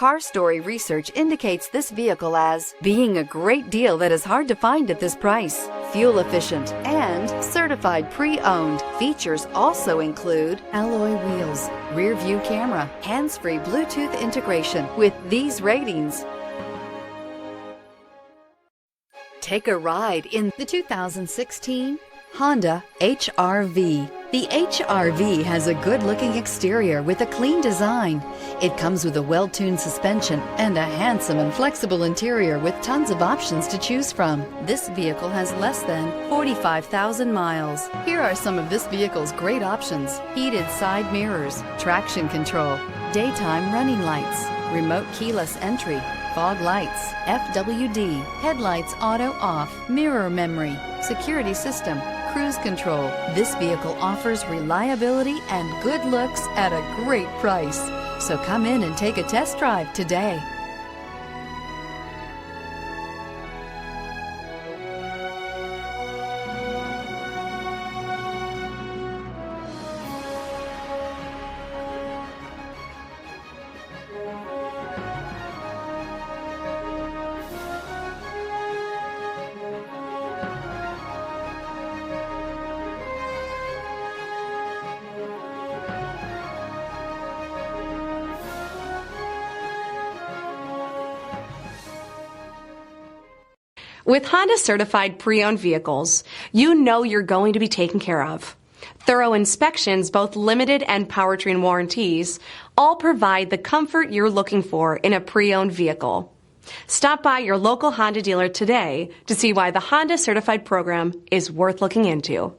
Car Story research indicates this vehicle as being a great deal that is hard to find at this price. Fuel efficient and certified pre-owned. Features also include alloy wheels, rear view camera, hands-free Bluetooth integration. With these ratings, take a ride in the 2016 Honda HR-V. The HR-V has a good-looking exterior with a clean design. It comes with a well-tuned suspension and a handsome and flexible interior with tons of options to choose from. This vehicle has less than 45,000 miles. Here are some of this vehicle's great options: heated side mirrors, traction control, daytime running lights, remote keyless entry, fog lights, FWD, headlights auto off, mirror memory, security system, cruise control. This vehicle offers reliability and good looks at a great price. So come in and take a test drive today. With Honda certified pre-owned vehicles, you know you're going to be taken care of. Thorough inspections, both limited and powertrain warranties, all provide the comfort you're looking for in a pre-owned vehicle. Stop by your local Honda dealer today to see why the Honda certified program is worth looking into.